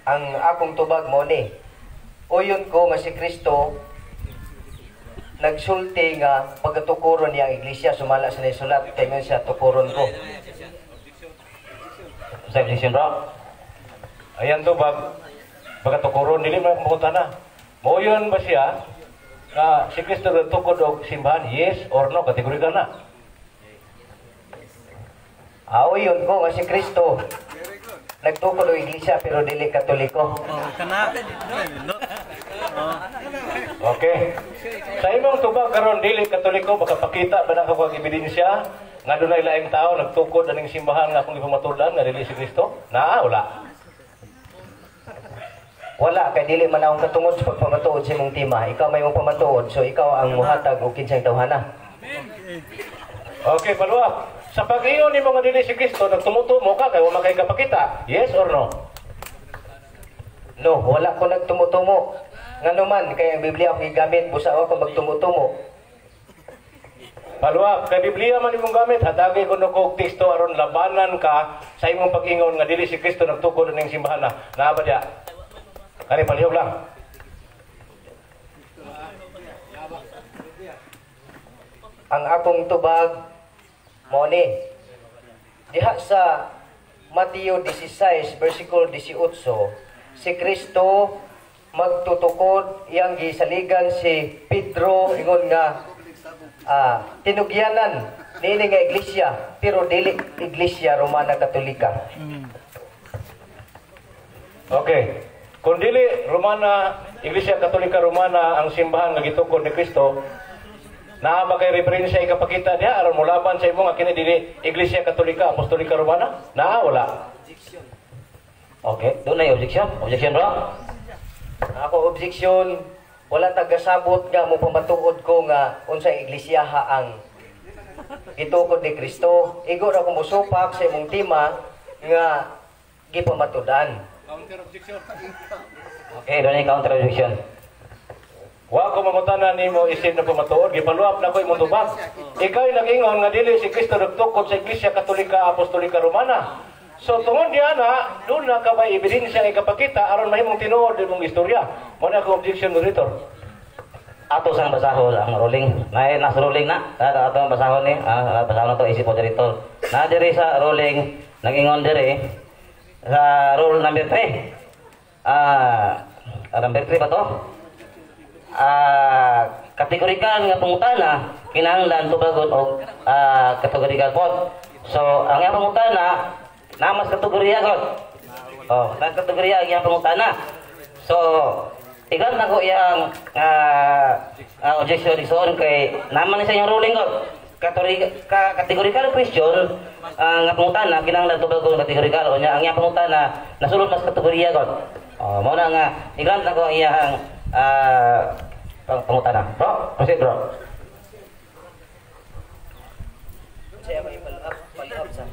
Ang akong tubag mo ni uyon ko nga si Kristo nagsulti nga pagatukuron niya ang iglesia sumala sa nasulat kay nga siya tukuron ko. Sa position bro. Ayan tubag, pagkatukuron, dili man pangutana. Moyon ba siya na si Kristo nagtukod og simbahan? Yes or no? Kategorikal na. Uyon ko nga si Kristo nagtukod og iglesia pero dili Katoliko. Oh, kana. Oh. Okay. Sa imong tubag karon dili Katoliko, makapakita ba na kag ebidensya nga dunay laing tao nagtukod aning simbahan nga akong ipamatudan nga dili si Kristo? Naa wala? Wala kay dili man akong katungod sa pagpamatuod sa imong tema. Ikaw may imong pamatuod so ikaw ang muhatag og kinsang tawhana. Okay, paluwa. Sa pag-iyon ni mga dili si Kristo, nagtumutumo ka kay wala kay kapakita. Yes or no? No, wala ko nagtumutumo. Nganuman kay ang Biblia ako gigamit busa ako magtumutumo. Paluwa, kay Biblia man imong gamit, hatagay ko kog teksto aron labanan ka sa imong pag-ingon nga dili si Kristo nagtukod ning simbahan na. Naa ba diya? Kani palihog lang. Ang akong tubag mo ni diha sa Mateo 16 versikulo 18 si Kristo magtutukod iyang gisaligan si Pedro ingon nga tinugyanan nini nga iglesia pero dili iglesia Romana Katolika. Okay. Kung dili Romana, Iglesia Katolika Romana ang simbahan nga gitukod ni Kristo, naa ba kay referensya ikapakita diha aron molaban sa imo nga kini dili Iglesia Katolika Apostolika Romana? Naa wala. Okay, doon na yung objection. Objection, bro? Ako objection, wala tagasabot nga mo pamatuod ko nga unsay iglesia ang gitukod ni Kristo. Igo ra ko mosupak sa imong tema nga gipamatudan. Okay, doon na yung counter objection. Wa ko mamutanan nimo isip na pamatuod, gipaluap na ko imong tubag. Ikaw nag-ingon nga dili si Kristo nagtukod sa Iglesia Katolika Apostolika Romana. So tungod diyan na, doon na ka ba ebidensya ikapakita aron mahimong tinuod imong istorya. Mo na ko objection dito. Ato sang basahon ang ruling. Nasa ruling na. Ato ang basahon ni. Basahon na to isip po dito. Na diri sa ruling, nag-ingon diri sa rule number 3. Number 3 ba to? Kategorikal nga pangutana kinahanglan tubagon og kategorikal pod. So ang iyang pangutana namas kategorya god. Oh, tas kategorya ang iyang pangutana. So igan na ko iyang objection ison kay naman sa iyang ruling god. Kategorikal question nga pangutana kinahanglan tubagon kategorikal o nya ang iyang pangutana nasulod mas kategorya god. Oh, mao na nga igan na ko iyang pangutana. Bro, proceed bro. Saya may follow-up sa.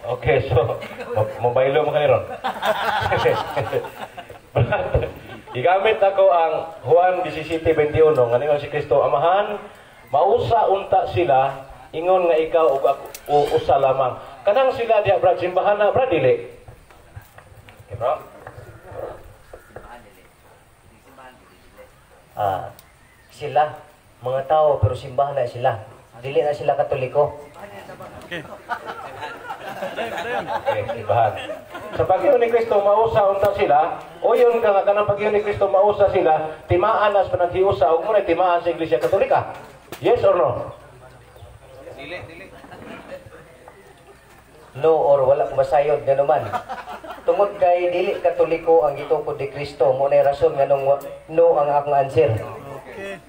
Okay, so mobile mo kaniro. Igamit ako ang Juan 17:21 nga ningon si Kristo, Amahan, mausa unta sila ingon nga ikaw ug ako usa lamang. Kanang sila diha brad simbahan na brad dili. Okay, bro. Sila mga tao pero simbahan na sila. Dili na sila Katoliko. Okay. Okay, simbahan. Sa pag-iyon ni Kristo mausa unta sila, o yun ka nga kanang pag-iyon ni Kristo mausa sila, timaan as panaghiusa ug muna timaan sa Iglesia Katolika. Yes or no? No or wala masayod nga naman. Tungod kay dili Katoliko ang gitukod ni Kristo, mo na rason nga no ang akong answer. Okay.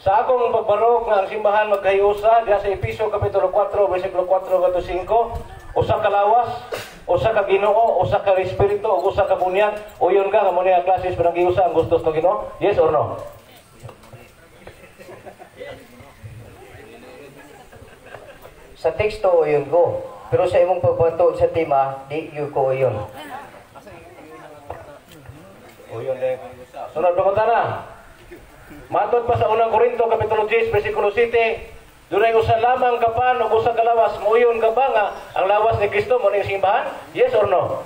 Sa akong pagbarog nga ang simbahan magkahiusa diha sa Efeso kapitulo 4 bersikulo 4 hanggang 5, usa ka lawas, usa ka Ginoo, usa ka espiritu, ug usa ka bunyag. O yun ka nga mo na klases panaghiusa ang gustos ng Ginoo? Yes or no? Sa teksto o yun ko. Pero sa imong pagbantuod sa tema, di yun ko yun. O yun din. Sunod pa na. Matod pa sa unang Korinto kapitulo 10 bersikulo 7, dunay usa lamang kapan ug usa ka lawas, moyon ka ba nga ang lawas ni Kristo mo ning simbahan? Yes or no?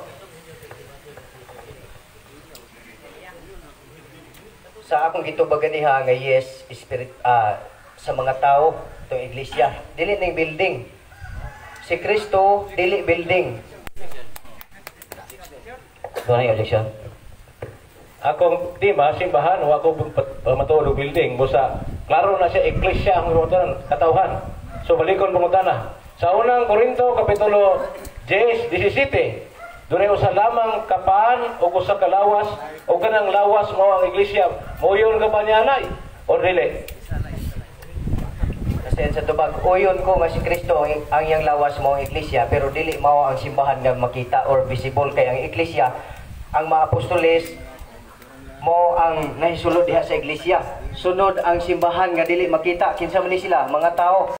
Sa akong gitubagan diha nga yes, spirit sa mga tao, itong iglesia, dili ning building. Si Kristo dili building. Doon na yung objection. Akong tema, simbahan, o ako matuod og building. Busa, klaro na siya, iglesia ang katawhan. So, balikon pangutana. Sa unang Korinto, kapitulo 10, 17, doon ay usa lamang kapaan o usa ka lawas, o kanang lawas mo ang iglesia. Moyon ka ba niya, anay? O dili? Kasi sa tubag, uyon ko nga si Kristo ang iyang lawas mo ang iglesia, pero dili mao ang simbahan nga makita or visible kay ang iglesia, ang mga apostoles, mo ang nahisulod diha sa iglesia. Sunod ang simbahan nga dili makita. Kinsa man ni sila? Mga tao.